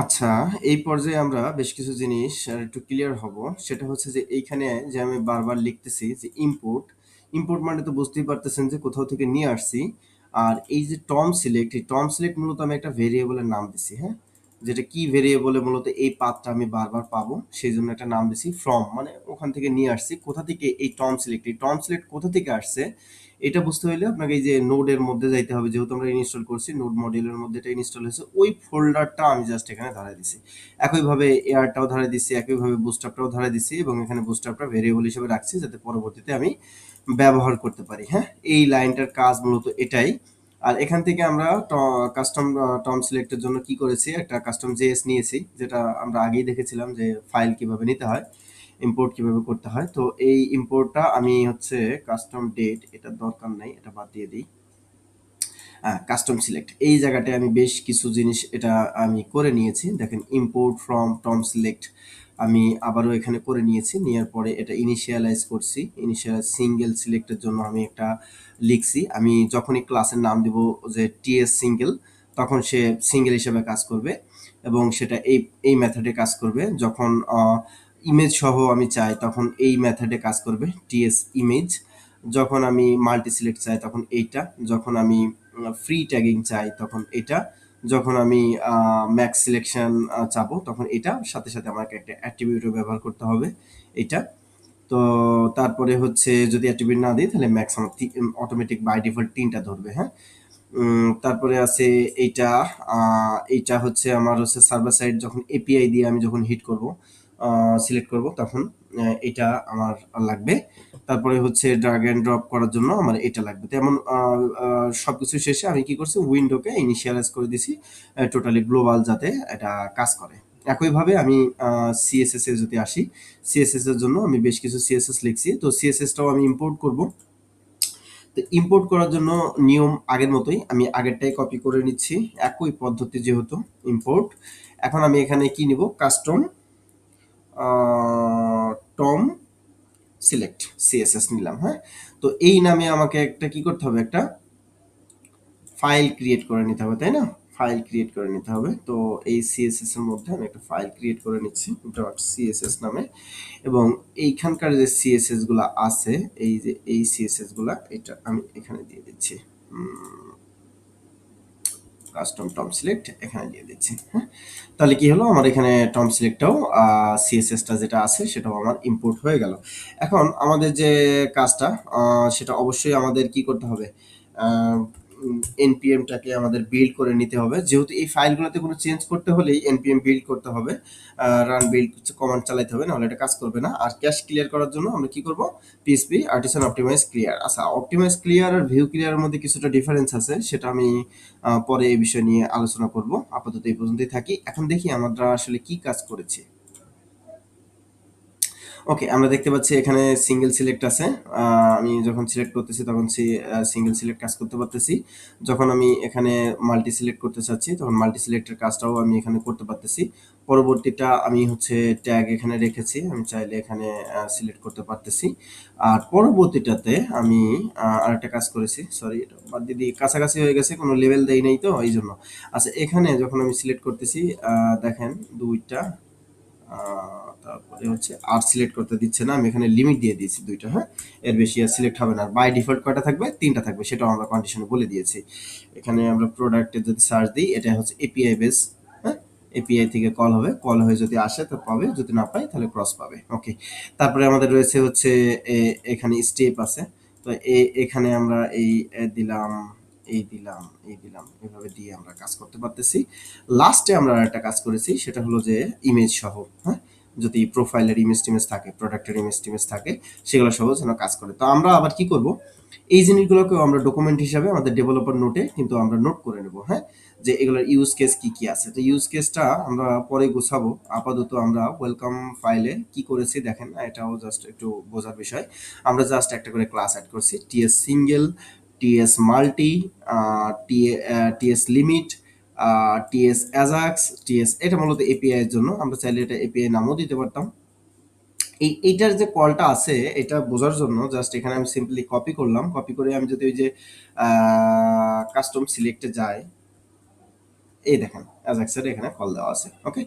আচ্ছা, এই পর্যায়ে আমরা বেশ কিছু জিনিস একটু ক্লিয়ার হব। সেটা হচ্ছে যে এইখানে যে আমি বারবার লিখতেছি যে ইম্পোর্ট, ইম্পোর্ট মানে তো বুঝতেই পারতেছেন যে কোথাও থেকে নিয়ে আসছি। আর এই যে টর্ম সিলেক্ট, এই টর্ম সিলেক্ট মূলত আমি একটা ভেরিয়েবলের নাম দিছি, হ্যাঁ? যেটা কি ভেরিয়েবলে মূলত এই পাথটা আমি বারবার পাবো, সেইজন্য একটা নাম দিছি ফ্রম, মানে ওখান থেকে নিয়ে আসছি। কোথা থেকে এই টর্ম সিলেক্ট, এই টর্ম সিলেক্ট কোথা থেকে আসছে এটা বুঝতে হইলে আপনাকে এই যে নোডের মধ্যে যাইতে হবে, যেহেতু আমরা ইনস্টল করছি নোড মডিউলের মধ্যে এটা ইনস্টল হয়েছে, ওই ফোল্ডারটা আমি জাস্ট এখানে ধরাই দিছি। একইভাবে এয়ারটাও ধরাই দিছি, একইভাবে বুস্টআপটাও ধরাই দিছি, এবং এখানে বুস্টআপটা ভেরিয়েবল হিসেবে রাখছি যাতে পরবর্তীতে আমি ব্যবহার করতে পারি। হ্যাঁ, এই লাইনটার কাজ মূলত এটাই। আর এখান থেকে আমরা কাস্টম টর্ম সিলেক্টের জন্য কি করেছি, একটা কাস্টম জেএস নিয়েছি, যেটা আমরা আগেই দেখেছিলাম যে ফাইল কিভাবে নিতে হয়, ইম্পোর্ট কিভাবে করতে হয়। তো এই ইম্পোর্টটা আমি হচ্ছে কাস্টম ডেট, এটা দরকার নাই, এটা বাদ দিয়ে দিই। কাস্টম সিলেক্ট এই জায়গাটায় আমি বেশ কিছু জিনিস এটা আমি করে নিয়েছি। দেখেন ইম্পোর্ট ফ্রম টর্ম সিলেক্ট আমি আবারও এখানে করে নিয়েছি, নেওয়ার পরে এটা ইনিশিয়ালাইজ করছি। ইনিশিয়ালাইজ সিঙ্গেল সিলেক্টের জন্য আমি একটা লিখছি, আমি যখনই ক্লাসের নাম দিব যে টিএস সিঙ্গেল, তখন সে সিঙ্গেল হিসেবে কাজ করবে, এবং সেটা এই এই মেথডে কাজ করবে। যখন ইমেজ সহ আমি চাই তখন এই মেথডে কাজ করবে, টিএস ইমেজ। যখন আমি মাল্টি সিলেক্ট চাই তখন এইটা, যখন আমি ফ্রি ট্যাগিং চাই তখন এটা, যখন আমি ম্যাক্স সিলেকশন চাবো তখন এটা, সাথে সাথে আমাকে একটা অ্যাট্রিবিউটও ব্যবহার করতে হবে এটা। তো তারপরে হচ্ছে যদি অ্যাট্রিবিউট না দিই তাহলে ম্যাক্স আমার অটোমেটিক বাই ডিফল্ট ৩টা ধরবে, হ্যাঁ। তারপরে আছে এইটা, এইটা হচ্ছে আমার হচ্ছে সার্ভার সাইড, যখন এপিআই দিয়ে আমি যখন হিট করব, সিলেক্ট করব, তখন এটা আমার লাগবে। তারপরে হচ্ছে ড্রাগ অ্যান্ড ড্রপ করার জন্য আমার এটা লাগবে। তেমন সবকিছু শেষে আমি কি করছি, উইন্ডোকে ইনিশিয়ালাইজ করে দিছি টোটালি গ্লোবাল, যাতে এটা কাজ করে। একইভাবে আমি সিএসএস এ যদি আসি, সিএসএস এর জন্য আমি বেশ কিছু সিএসএস লিখছি, তো সিএসএসটাও আমি ইম্পোর্ট করব। তো ইম্পোর্ট করার জন্য নিয়ম আগের মতোই, আমি আগেরটাই কপি করে নিচ্ছি, একই পদ্ধতি যেহেতু ইম্পোর্ট। এখন আমি এখানে কি নিব, কাস্টম টম সিলেক্ট সিএসএস নিলাম, হ্যাঁ। তো এই নামে আমাকে একটা কি করতে হবে, একটা ফাইল ক্রিয়েট করে নিতে হবে, তাই না? ফাইল ক্রিয়েট করে নিতে হবে। তো এই সিএসএস এর মধ্যে আমি একটা ফাইল ক্রিয়েট করে নিচ্ছি ডট সিএসএস নামে, এবং এইখানকার যে সিএসএস গুলা আছে, এই যে এই সিএসএস গুলা, এটা আমি এখানে দিয়ে দিচ্ছি। কাস্টম টম সিলেক্ট এখানে দিয়ে দিচ্ছি, হ্যাঁ। তাহলে কি হলো, আমার এখানে টম সিলেক্টটাও সিএসএসটা যেটা আছে সেটাও আমার ইম্পোর্ট হয়ে গেল। এখন আমাদের যে কাজটা, সেটা অবশ্যই আমাদের কি করতে হবে, এনপিএমটাকে আমাদের বিল্ড করে নিতে হবে, যেহেতু এই ফাইলগুলোতে কোনো চেঞ্জ করতে হলেই এনপিএম বিল্ড করতে হবে, রান বিল্ড কমান্ড চালাতে হবে, নাহলে এটা কাজ করবে না। আর ক্যাশ ক্লিয়ার করার জন্য আমরা কি করব, পিএসপি আর্টিসান অপটিমাইজ ক্লিয়ার। আচ্ছা, অপটিমাইজ ক্লিয়ার আর ভিউ ক্লিয়ারের মধ্যে কিছুটা ডিফারেন্স আছে, সেটা আমি পরে এই বিষয় নিয়ে আলোচনা করব। আপাতত এই পর্যন্তই থাকি। এখন দেখি আমরা আসলে কি কাজ করেছি। ওকে, আমরা দেখতে পাচ্ছি এখানে সিঙ্গেল সিলেক্ট আছে। আমি যখন সিলেক্ট করতেছি তখন সিঙ্গেল সিলেক্ট কাজ করতে পারতেছি। যখন আমি এখানে মাল্টি সিলেক্ট করতে চাচ্ছি তখন মাল্টি সিলেক্টের কাজটাও আমি এখানে করতে পারতেছি। পরবর্তীটা আমি হচ্ছে ট্যাগ এখানে রেখেছি, আমি চাইলে এখানে সিলেক্ট করতে পারতেছি। আর পরবর্তীটাতে আমি আরেকটা কাজ করেছি, সরি এটা বাদ দিয়ে দিই, কাছাকাছি হয়ে গেছে, কোনো লেভেল দেই নাই তো এই জন্য। আচ্ছা, এখানে যখন আমি সিলেক্ট করতেছি, দেখেন দুইটা, তারপরে হচ্ছে আর সিলেক্ট করতে দিচ্ছে না, আমি এখানে লিমিট দিয়ে দিয়েছি দুইটা, হ্যাঁ। এর বেশি আর সিলেক্ট হবে না। বাই ডিফল্ট কয়টা থাকবে, 3টা থাকবে, সেটাও আমরা কন্ডিশনে বলে দিয়েছি। এখানে আমরা প্রোডাক্টে যদি সার্চ দিই, এটা হচ্ছে এপিআই বেস, হ্যাঁ। এপিআই থেকে কল হবে, কল হয়ে যদি আসে তো পাবে, যদি না পাই তাহলে ক্রস পাবে। ওকে, তারপরে আমাদের রয়েছে হচ্ছে এখানে স্টেপ আছে। তো এখানে আমরা এই দিলাম, এই দিলাম, এই দিলাম, এভাবে দিয়ে আমরা কাজ করতে পারতেছি। লাস্টে আমরা একটা কাজ করেছি, সেটা হলো যে ইমেজ সহ, হ্যাঁ। যদি প্রোফাইলের ইমেজ টিমেজ থাকে, প্রোডাক্টের ইমেজ টিমেজ থাকে, সেগুলো সহ যেন কাজ করে। তো আমরা আবার কি করব, এই জিনিসগুলোকেও আমরা ডকুমেন্ট হিসাবে আমাদের ডেভেলপার নোটে কিন্তু আমরা নোট করে নেব, হ্যাঁ। যে এগুলোর ইউজ কেস কি কি আছে, তো ইউজ কেসটা আমরা পরে গোছাবো। আপাতত আমরা ওয়েলকাম ফাইলে কি করেছি দেখেন, এটাও জাস্ট একটু বোঝার বিষয়। আমরা জাস্ট একটা করে ক্লাস অ্যাড করছি, TS single, TS multi, TS limit, TS Ajax, TS, এটা মূলত এপিআই এর জন্য। আমরা চাইলে এটা এপিআই নামও দিতে পারতাম। এইটার যে কলটা আছে এটা বোঝার জন্য জাস্ট এখানে আমি সিম্পলি কপি করলাম, কপি করে আমি যদি ওই যে কাস্টম সিলেক্টে যাই, এই দেখেন অ্যাজ অ্যাকসেপ্টেড এখানে কল দেওয়া আছে। ওকে।